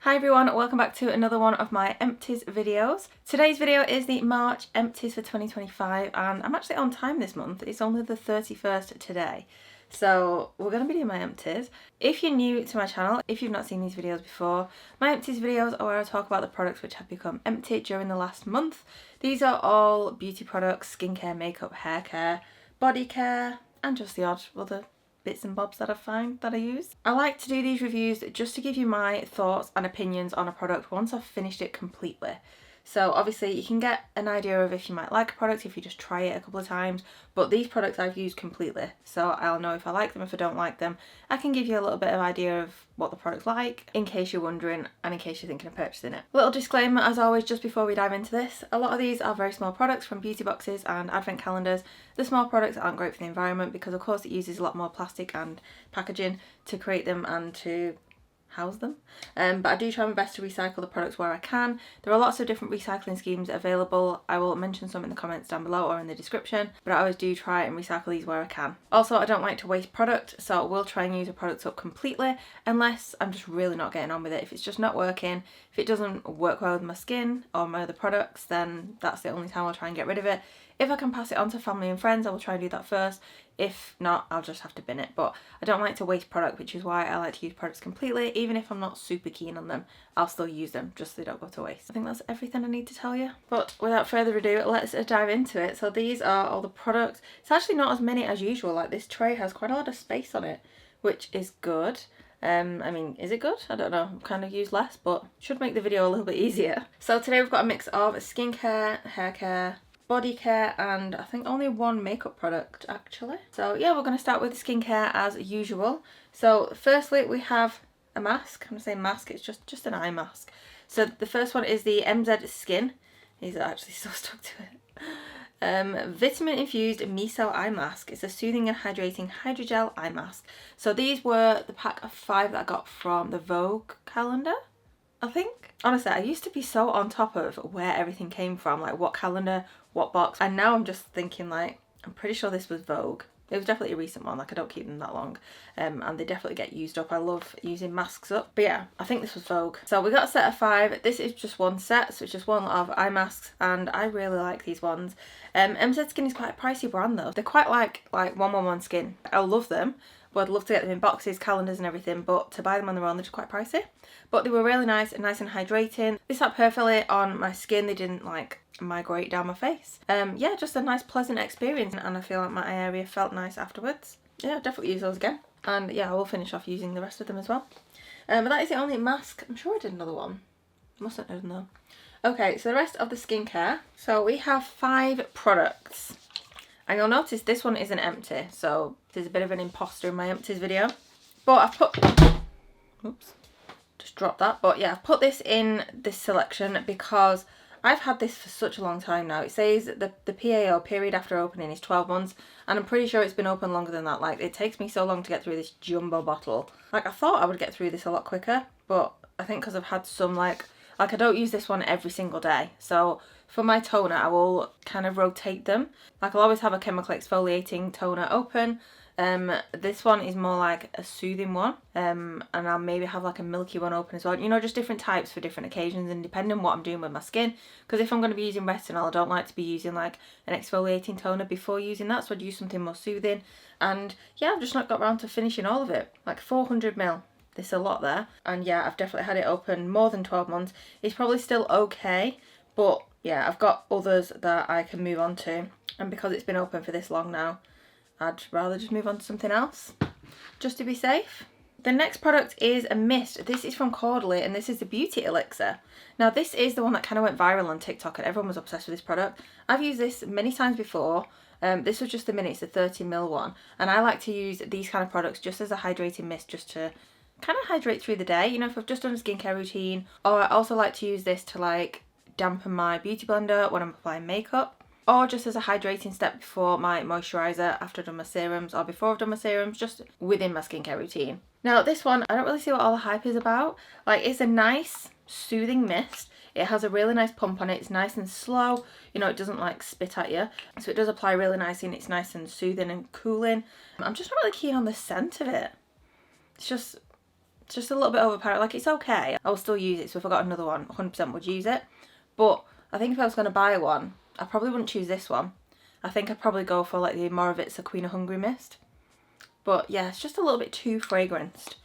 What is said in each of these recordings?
Hi everyone, welcome back to another one of my empties videos. Today's video is the March empties for 2025 and I'm actually on time this month. It's only the 31st today. So we're going to be doing my empties. If you're new to my channel, if you've not seen these videos before, my empties videos are where I talk about the products which have become empty during the last month. These are all beauty products, skincare, makeup, hair care, body care and just the odd other bits and bobs that I find that I use. I like to do these reviews just to give you my thoughts and opinions on a product once I've finished it completely. So obviously you can get an idea of if you might like a product if you just try it a couple of times, but these products I've used completely, so I'll know if I like them, if I don't like them. I can give you a little bit of idea of what the product's like in case you're wondering and in case you're thinking of purchasing it. Little disclaimer as always just before we dive into this, a lot of these are very small products from beauty boxes and advent calendars. The small products aren't great for the environment because of course it uses a lot more plastic and packaging to create them and to house them, but I do try my best to recycle the products where I can. There are lots of different recycling schemes available. I will mention some in the comments down below or in the description, but I always do try and recycle these where I can. Also, I don't like to waste product, so I will try and use a product up completely unless I'm just really not getting on with it. If it's just not working, if it doesn't work well with my skin or my other products, then that's the only time I'll try and get rid of it. If I can pass it on to family and friends, I will try and do that first. If not, I'll just have to bin it. But I don't like to waste product, which is why I like to use products completely. Even if I'm not super keen on them, I'll still use them just so they don't go to waste. I think that's everything I need to tell you. But without further ado, let's dive into it. So these are all the products. It's actually not as many as usual. Like this tray has quite a lot of space on it, which is good. I mean, is it good? I don't know. I've kind of used less, but should make the video a little bit easier. So today we've got a mix of skincare, hair care, body care and I think only one makeup product actually. So yeah, we're going to start with skincare as usual. So firstly we have a mask. I'm going to say mask, it's just an eye mask. So the first one is the MZ Skin. These are actually so stuck to it. Vitamin infused miso eye mask. It's a soothing and hydrating hydrogel eye mask. So these were the pack of 5 that I got from the Vogue calendar, I think. Honestly, I used to be so on top of where everything came from, like what calendar, what box, and now I'm just thinking like, I'm pretty sure this was Vogue. It was definitely a recent one, like I don't keep them that long, and they definitely get used up. I love using masks up, but yeah, I think this was Vogue. So we got a set of 5. This is just one set, so it's just one lot of eye masks, and I really like these ones. MZ Skin is quite a pricey brand though. They're quite like 111 Skin. I love them. But I'd love to get them in boxes, calendars and everything, but to buy them on their own they're just quite pricey. But they were really nice and hydrating. They sat perfectly on my skin. They didn't like migrate down my face. Yeah, just a nice pleasant experience and I feel like my eye area felt nice afterwards. Yeah, definitely use those again. And yeah, I will finish off using the rest of them as well. But that is the only mask. I'm sure I did another one. Mustn't have done though. Okay, so the rest of the skincare. So we have 5 products. And you'll notice this one isn't empty, so there's a bit of an imposter in my empties video. But I've put, oops, just dropped that. But yeah, I've put this in this selection because I've had this for such a long time now. It says the PAO, period after opening, is 12 months. And I'm pretty sure it's been open longer than that. Like, it takes me so long to get through this jumbo bottle. Like, I thought I would get through this a lot quicker. But I think because I've had some, like I don't use this one every single day. So for my toner, I will kind of rotate them. Like, I'll always have a chemical exfoliating toner open. This one is more like a soothing one. And I'll maybe have like a milky one open as well. You know, just different types for different occasions and depending on what I'm doing with my skin. Because if I'm going to be using retinol, I don't like to be using like an exfoliating toner before using that. So I'd use something more soothing. And yeah, I've just not got around to finishing all of it. Like 400ml. There's a lot there. And yeah, I've definitely had it open more than 12 months. It's probably still okay. But yeah, I've got others that I can move on to. And because it's been open for this long now, I'd rather just move on to something else, just to be safe. The next product is a mist. This is from Caudalie and this is the Beauty Elixir. Now this is the one that kind of went viral on TikTok and everyone was obsessed with this product. I've used this many times before. This was just the mini, it's the 30ml one. And I like to use these kind of products just as a hydrating mist, just to kind of hydrate through the day. You know, if I've just done a skincare routine. Or I also like to use this to like dampen my beauty blender when I'm applying makeup. Or just as a hydrating step before my moisturiser, after I've done my serums or before I've done my serums, just within my skincare routine. Now this one, I don't really see what all the hype is about. Like, it's a nice soothing mist. It has a really nice pump on it. It's nice and slow. You know, it doesn't like spit at you. So it does apply really nicely and it's nice and soothing and cooling. I'm just not really keen on the scent of it. It's just It's just a little bit overpowering. Like, it's okay. I will still use it, so if I got another one, 100% would use it. But I think if I was going to buy one, I probably wouldn't choose this one. I think I'd probably go for like the Morovitza Queen of Hungary mist. But yeah, it's just a little bit too fragranced.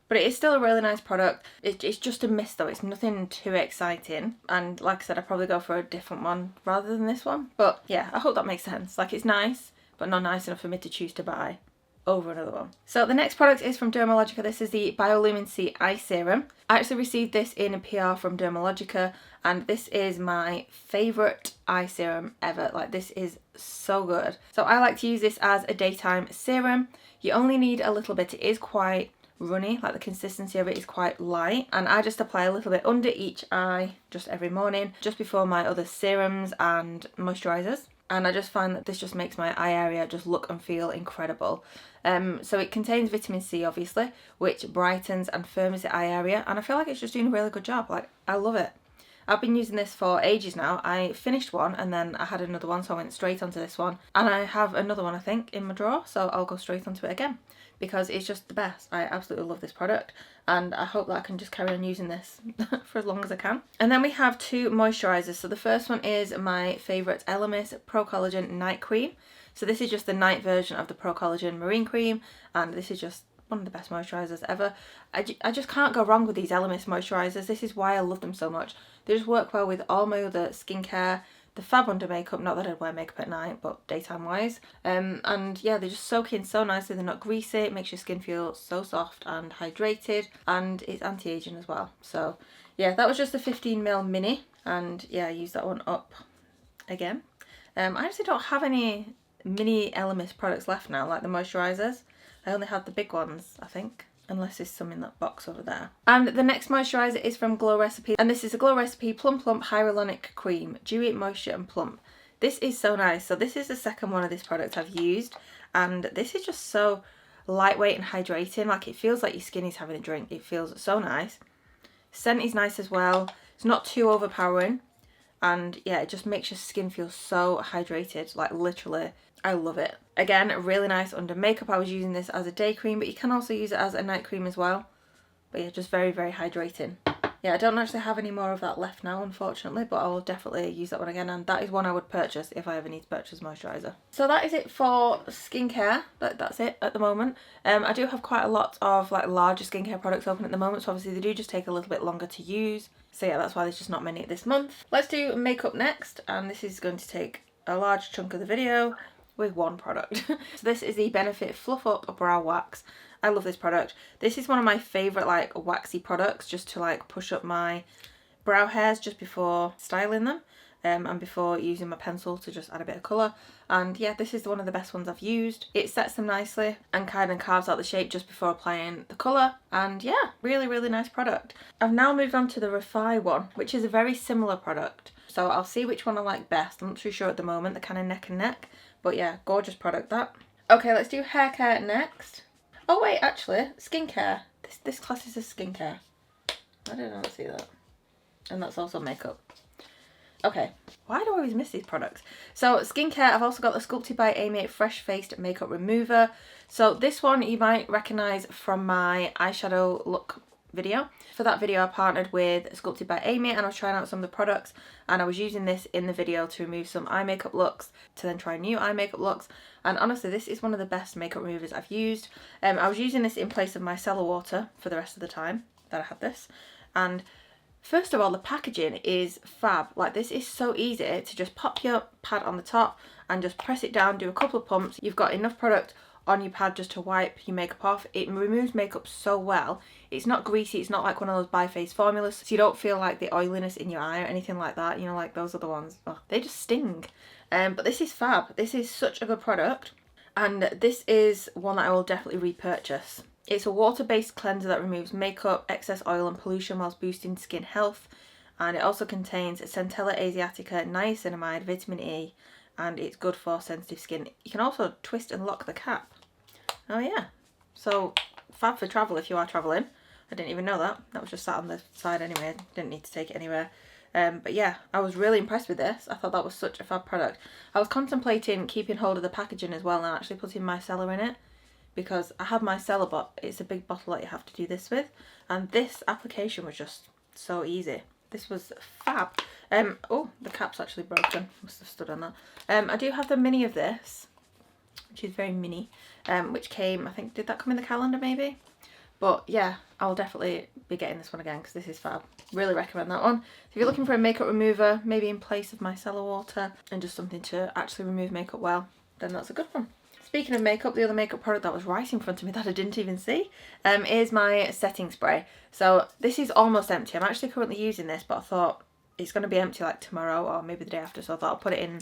But it is still a really nice product. It's just a mist though, it's nothing too exciting. And like I said, I'd probably go for a different one rather than this one. But yeah, I hope that makes sense. Like, it's nice, but not nice enough for me to choose to buy over another one. So the next product is from Dermalogica. This is the Biolumin C Eye Serum. I actually received this in a PR from Dermalogica, and this is my favourite eye serum ever. Like, this is so good. So I like to use this as a daytime serum. You only need a little bit. It is quite runny, like the consistency of it is quite light, and I just apply a little bit under each eye just every morning, just before my other serums and moisturisers. And I just find that this just makes my eye area just look and feel incredible. So it contains vitamin C, obviously, which brightens and firms the eye area, and I feel like it's just doing a really good job. Like, I love it. I've been using this for ages now. I finished one and then I had another one, so I went straight onto this one. And I have another one, I think, in my drawer, so I'll go straight onto it again because it's just the best. I absolutely love this product, and I hope that I can just carry on using this for as long as I can. And then we have two moisturisers. So the first one is my favourite Elemis Pro Collagen Night Cream. So this is just the night version of the Pro Collagen Marine Cream, and this is just one of the best moisturisers ever. I just can't go wrong with these Elemis moisturisers. This is why I love them so much. They just work well with all my other skincare. They're fab under makeup, not that I'd wear makeup at night, but daytime wise. And yeah, they just soak in so nicely. They're not greasy. It makes your skin feel so soft and hydrated, and it's anti-aging as well. So yeah, that was just a 15ml mini, and yeah, I used that one up again. I actually don't have any mini Elemis products left now, like the moisturisers. I only have the big ones, I think, unless there's some in that box over there. And the next moisturiser is from Glow Recipe, and this is a Glow Recipe Plum Plump Hyaluronic Cream, Dewy Moisture and Plump. This is so nice. So this is the second one of this product I've used, and this is just so lightweight and hydrating. Like, it feels like your skin is having a drink. It feels so nice. Scent is nice as well. It's not too overpowering, and yeah, it just makes your skin feel so hydrated. Like, literally, I love it. Again, really nice under makeup. I was using this as a day cream, but you can also use it as a night cream as well. But yeah, just very, very hydrating. Yeah, I don't actually have any more of that left now, unfortunately, but I will definitely use that one again, and that is one I would purchase if I ever need to purchase moisturiser. So that is it for skincare. That's it at the moment. I do have quite a lot of like larger skincare products open at the moment, so obviously they do just take a little bit longer to use. So yeah, that's why there's just not many this month. Let's do makeup next, and this is going to take a large chunk of the video with one product. So this is the Benefit Fluff Up Brow Wax. I love this product. This is one of my favourite like waxy products, just to like push up my brow hairs just before styling them, and before using my pencil to just add a bit of colour. And yeah, this is one of the best ones I've used. It sets them nicely and kind of carves out the shape just before applying the colour, and yeah, really, really nice product. I've now moved on to the Refi one, which is a very similar product, so I'll see which one I like best. I'm not too sure at the moment. They're kind of neck and neck, but yeah, gorgeous product that. Okay, let's do hair care next. Oh wait, actually, skincare. This class is a skincare. I did not see that. And that's also makeup. Okay, why do I always miss these products? So skincare, I've also got the Sculpted by Amy Fresh Faced Makeup Remover. So this one you might recognise from my eyeshadow look video. For that video I partnered with Sculpted by Amy, and I was trying out some of the products, and I was using this in the video to remove some eye makeup looks, to then try new eye makeup looks. And honestly, this is one of the best makeup removers I've used. I was using this in place of my cellar water for the rest of the time that I had this, and first of all, the packaging is fab. Like, this is so easy to just pop your pad on the top and just press it down, do a couple of pumps. You've got enough product on your pad just to wipe your makeup off. It removes makeup so well. It's not greasy. It's not like one of those bi-phase formulas, so you don't feel like the oiliness in your eye or anything like that. You know, like those other ones. Oh, they just sting. But this is fab. This is such a good product, and this is one that I will definitely repurchase. It's a water-based cleanser that removes makeup, excess oil and pollution whilst boosting skin health. And it also contains Centella asiatica, niacinamide, vitamin E, and it's good for sensitive skin. You can also twist and lock the cap. Oh yeah. So fab for travel if you are travelling. I didn't even know that. That was just sat on the side anyway. Didn't need to take it anywhere. But yeah, I was really impressed with this. I thought that was such a fab product. I was contemplating keeping hold of the packaging as well and actually putting micellar in it, because I had my Cellar Bot. It's a big bottle that you have to do this with, and this application was just so easy. This was fab. Oh, the cap's actually broken. Must have stood on that. I do have the mini of this, which is very mini, which came, I think, did that come in the calendar maybe? But yeah, I'll definitely be getting this one again because this is fab. Really recommend that one. If you're looking for a makeup remover, maybe in place of micellar water, and just something to actually remove makeup well, then that's a good one. Speaking of makeup, the other makeup product that was right in front of me that I didn't even see is my setting spray. So this is almost empty. I'm actually currently using this, but I thought it's going to be empty like tomorrow or maybe the day after, so I thought I'll put it in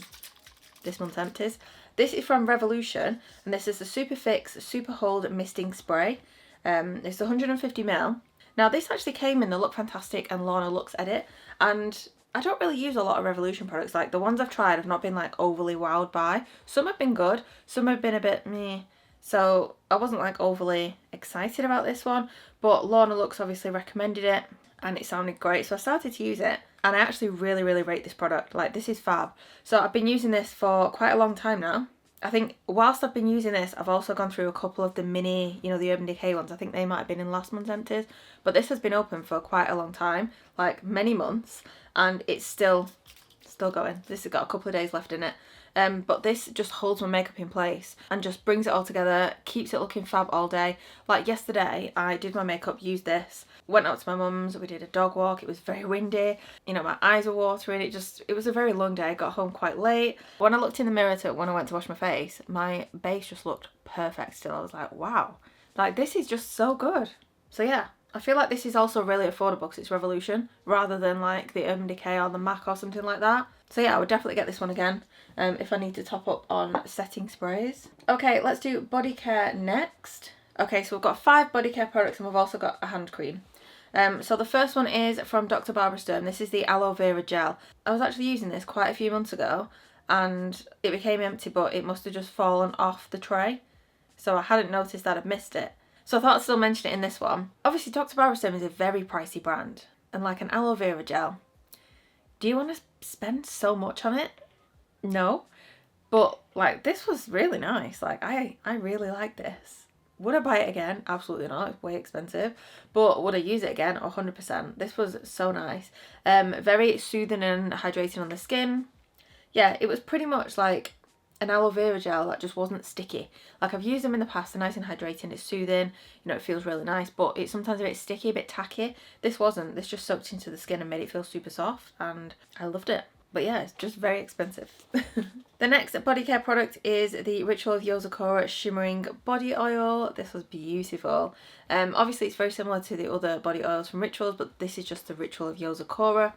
this month's empties. This is from Revolution, and this is the Super Fix Super Hold Misting Spray. It's 150ml. Now this actually came in the Look Fantastic and Lorna Looks edit, and I don't really use a lot of Revolution products. Like the ones I've tried I've not been like overly wowed by. Some have been good, some have been a bit meh. So I wasn't like overly excited about this one, but Lorna Looks obviously recommended it and it sounded great, so I started to use it, and I actually really rate this product. Like this is fab. So I've been using this for quite a long time now. I think whilst I've been using this, I've also gone through a couple of the mini, you know, the Urban Decay ones. I think they might have been in last month's empties, but this has been open for quite a long time, like many months, and it's still going. This has got a couple of days left in it. But this just holds my makeup in place and just brings it all together, keeps it looking fab all day. Like yesterday, I did my makeup, used this, went out to my mum's, we did a dog walk, it was very windy, you know, my eyes were watering, it was a very long day. I got home quite late. When I looked in the mirror when I went to wash my face, my base just looked perfect still. I was like, wow, like this is just so good. So yeah, I feel like this is also really affordable because it's Revolution rather than like the Urban Decay or the MAC or something like that. So yeah, I would definitely get this one again if I need to top up on setting sprays. Okay, let's do body care next. Okay, so we've got 5 body care products and we've also got a hand cream. So the first one is from Dr. Barbara Sturm. This is the aloe vera gel. I was actually using this quite a few months ago and it became empty, but it must have just fallen off the tray. So I hadn't noticed that I'd missed it. So I thought I'd still mention it in this one. Obviously Dr. Barbara Sturm is a very pricey brand, and like an aloe vera gel, do you want to spend so much on it? No. But like this was really nice. Like I really like this. Would I buy it again? Absolutely not. It's way expensive. But would I use it again? 100%. This was so nice. Very soothing and hydrating on the skin. Yeah, it was pretty much like an aloe vera gel that just wasn't sticky. Like I've used them in the past, they're nice and hydrating, it's soothing, you know, it feels really nice, but it's sometimes a bit sticky, a bit tacky. This wasn't. This just soaked into the skin and made it feel super soft, and I loved it. But yeah, it's just very expensive. The next body care product is the Ritual of Yozakura Shimmering Body Oil. This was beautiful. Obviously it's very similar to the other body oils from Rituals, but this is just the Ritual of Yozakura,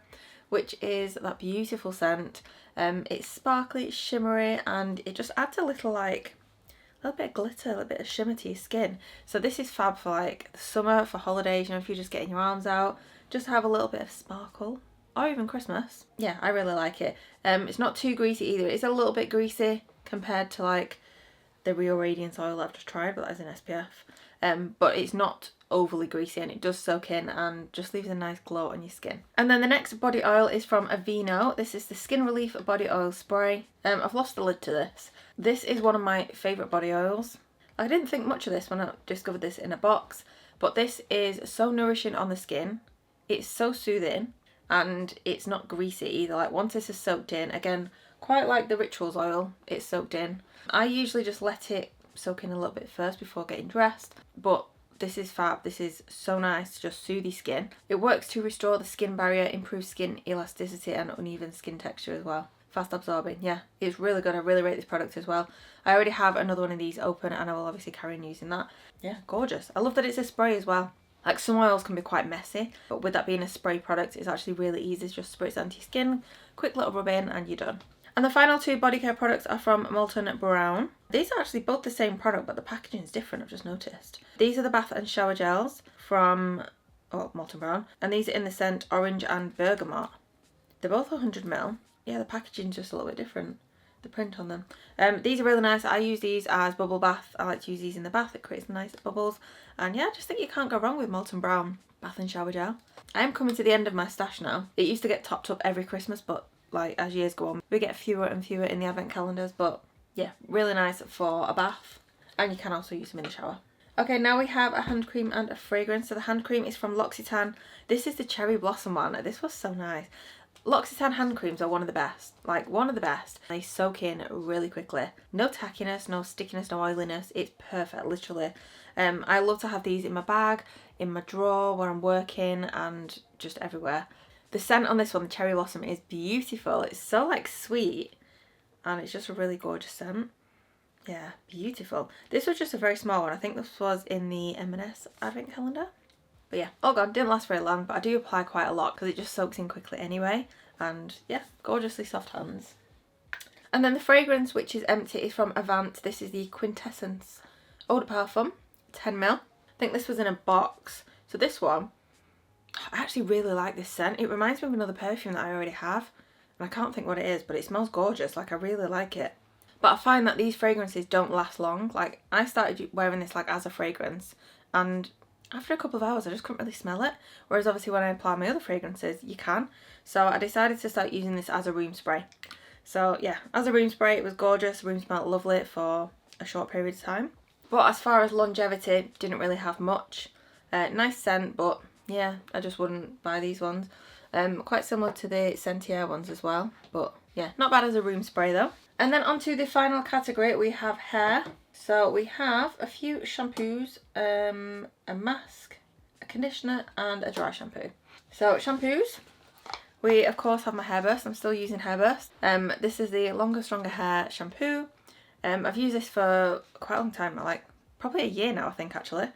which is that beautiful scent. It's sparkly, it's shimmery, and it just adds a little bit of glitter, a little bit of shimmer to your skin. So this is fab for like the summer, for holidays, you know, if you're just getting your arms out, just have a little bit of sparkle, or even Christmas. Yeah, I really like it. It's not too greasy either. It's a little bit greasy compared to like the Real Radiance oil I've just tried, but that is an SPF. But it's not overly greasy, and it does soak in and just leaves a nice glow on your skin. And then the next body oil is from Aveeno. This is the Skin Relief Body Oil Spray. I've lost the lid to this. This is one of my favourite body oils. I didn't think much of this when I discovered this in a box, but this is so nourishing on the skin. It's so soothing, and it's not greasy either. Like once this is soaked in, again, quite like the Rituals oil, it's soaked in. I usually just let it soak in a little bit first before getting dressed, but this is fab. This is so nice to just soothe your skin. It works to restore the skin barrier, improve skin elasticity and uneven skin texture as well. Fast absorbing. Yeah, it's really good. I really rate this product as well. I already have another one of these open and I will obviously carry on using that. Yeah, gorgeous. I love that it's a spray as well. Like some oils can be quite messy, but with that being a spray product, it's actually really easy. Just spritz onto your skin, quick little rub in and you're done. And the final 2 body care products are from Molton Brown. These are actually both the same product, but the packaging is different, I've just noticed. These are the bath and shower gels from Molton Brown, and these are in the scent Orange and Bergamot. They're both 100ml. Yeah, the packaging's just a little bit different, the print on them. These are really nice. I use these as bubble bath. I like to use these in the bath. It creates nice bubbles. And yeah, I just think you can't go wrong with Molton Brown bath and shower gel. I am coming to the end of my stash now. It used to get topped up every Christmas, but like as years go on, we get fewer and fewer in the advent calendars. But yeah, really nice for a bath. and you can also use them in the shower. Okay, now we have a hand cream and a fragrance. So the hand cream is from L'Occitane. This is the Cherry Blossom one. This was so nice. L'Occitane hand creams are one of the best, like one of the best. They soak in really quickly. No tackiness, no stickiness, no oiliness. It's perfect, literally. I love to have these in my bag, in my drawer, where I'm working, and just everywhere. The scent on this one, the Cherry Blossom, is beautiful. It's so like sweet, and it's just a really gorgeous scent. Yeah, beautiful. This was just a very small one. I think this was in the M&S advent calendar. But yeah, all gone. Didn't last very long, but I do apply quite a lot because it just soaks in quickly anyway. And yeah, gorgeously soft hands. And then the fragrance, which is empty, is from Avant. This is the Quintessence Eau de Parfum, 10ml. I think this was in a box. So this one, I actually really like this scent. It reminds me of another perfume that I already have. And I can't think what it is, but it smells gorgeous. Like, I really like it. But I find that these fragrances don't last long. Like, I started wearing this like as a fragrance, and after a couple of hours I just couldn't really smell it. Whereas obviously when I apply my other fragrances, you can. So I decided to start using this as a room spray. So yeah, as a room spray, it was gorgeous. The room smelled lovely for a short period of time. But as far as longevity, didn't really have much. Nice scent, but yeah, I just wouldn't buy these ones. Quite similar to the Sentier ones as well. But yeah, not bad as a room spray though. And then onto the final category, we have hair. So we have a few shampoos, a mask, a conditioner, and a dry shampoo. So shampoos, we of course have my Hairburst. I'm still using Hairburst. This is the Longer Stronger Hair shampoo. I've used this for quite a long time, like probably a year now I think actually.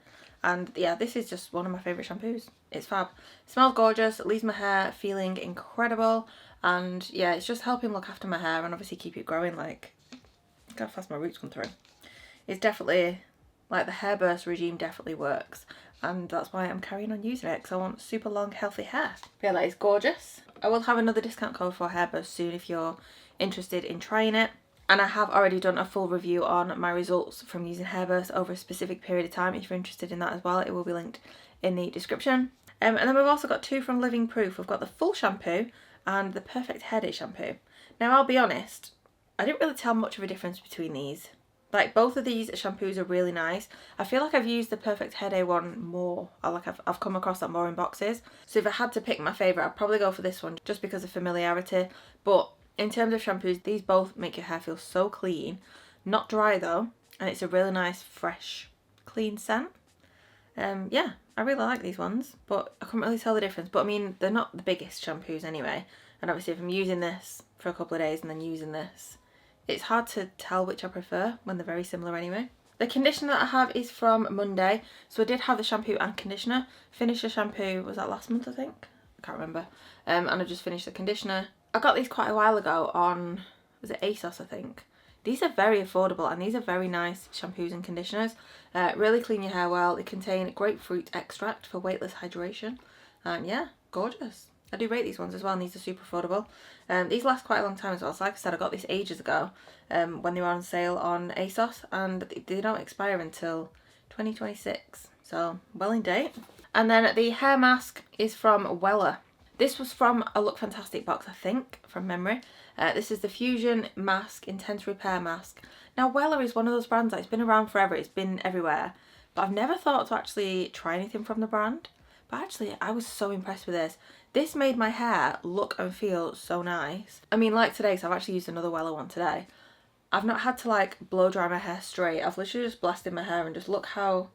And yeah, this is just one of my favourite shampoos. It's fab. It smells gorgeous, it leaves my hair feeling incredible. And yeah, it's just helping look after my hair and obviously keep it growing. Like, look how fast my roots come through. It's definitely, like, the Hairburst regime definitely works. And that's why I'm carrying on using it, because I want super long healthy hair. But yeah, that is gorgeous. I will have another discount code for Hairburst soon if you're interested in trying it. And I have already done a full review on my results from using Hairburst over a specific period of time. If you're interested in that as well, it will be linked in the description. And then we've also got two from Living Proof. We've got the full shampoo and the Perfect Hair Day shampoo. Now I'll be honest, I didn't really tell much of a difference between these. Like, both of these shampoos are really nice. I feel like I've used the Perfect Hair Day one more. I've come across that more in boxes. So if I had to pick my favourite, I'd probably go for this one just because of familiarity. But in terms of shampoos, these both make your hair feel so clean. Not dry though, and it's a really nice, fresh, clean scent. Yeah, I really like these ones, but I couldn't really tell the difference. But I mean, they're not the biggest shampoos anyway. And obviously if I'm using this for a couple of days and then using this, it's hard to tell which I prefer when they're very similar anyway. The conditioner that I have is from Monday. So I did have the shampoo and conditioner. Finished the shampoo, was that last month I think? I can't remember. And I just finished the conditioner. I got these quite a while ago on, was it ASOS I think? These are very affordable and these are very nice shampoos and conditioners. Really clean your hair well. They contain grapefruit extract for weightless hydration. And yeah, gorgeous. I do rate these ones as well, and these are super affordable. These last quite a long time as well. So like I said, I got this ages ago when they were on sale on ASOS, and they don't expire until 2026. So well in date. And then the hair mask is from Weller. This was from a Look Fantastic box, I think, from memory. This is the Fusion Mask Intense Repair Mask. Now, Weller is one of those brands that's been around forever. It's been everywhere. But I've never thought to actually try anything from the brand. But actually, I was so impressed with this. This made my hair look and feel so nice. I mean, like today, so I've actually used another Weller one today. I've not had to, like, blow dry my hair straight. I've literally just blasted my hair and just look how,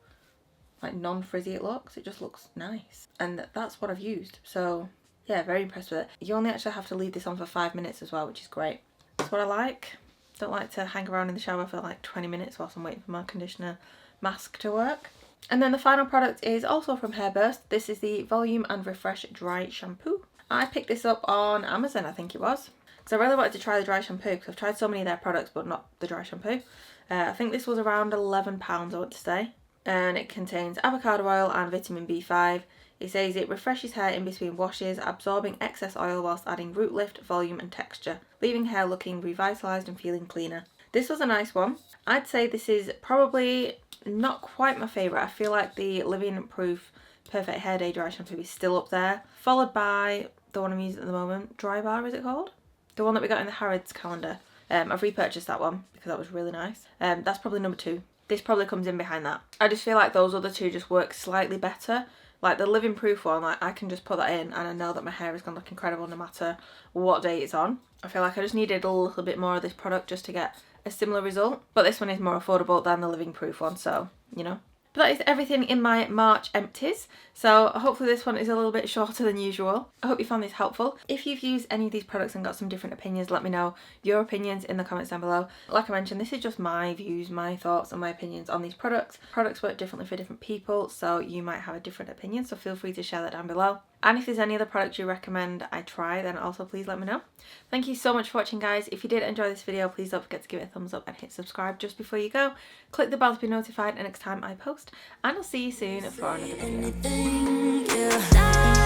like, non-frizzy it looks. It just looks nice. And that's what I've used. So yeah, very impressed with it. You only actually have to leave this on for 5 minutes as well, which is great. That's what I like. Don't like to hang around in the shower for like 20 minutes whilst I'm waiting for my conditioner mask to work. And then the final product is also from Hairburst. This is the Volume and Refresh Dry Shampoo. I picked this up on Amazon, I think it was. Because I really wanted to try the dry shampoo, because I've tried so many of their products but not the dry shampoo. I think this was around £11, I want to say. And it contains avocado oil and vitamin B5. It says it refreshes hair in between washes, absorbing excess oil whilst adding root lift, volume and texture, leaving hair looking revitalised and feeling cleaner. This was a nice one. I'd say this is probably not quite my favourite. I feel like the Living Proof Perfect Hair Day Dry Shampoo is still up there, followed by the one I'm using at the moment, Dry Bar, is it called? The one that we got in the Harrods calendar. I've repurchased that one because that was really nice. That's probably number 2 this probably comes in behind that. I just feel like those other two just work slightly better. Like the Living Proof one, like I can just put that in and I know that my hair is going to look incredible no matter what day it's on. I feel like I just needed a little bit more of this product just to get a similar result. But this one is more affordable than the Living Proof one, so, you know. But that is everything in my March empties. So hopefully this one is a little bit shorter than usual. I hope you found this helpful. If you've used any of these products and got some different opinions, let me know your opinions in the comments down below. Like I mentioned, this is just my views, my thoughts and my opinions on these products. Products work differently for different people, so you might have a different opinion, so feel free to share that down below. And if there's any other products you recommend I try, then also please let me know. Thank you so much for watching, guys. If you did enjoy this video, please don't forget to give it a thumbs up and hit subscribe just before you go. Click the bell to be notified the next time I post, and I'll see you soon for another video.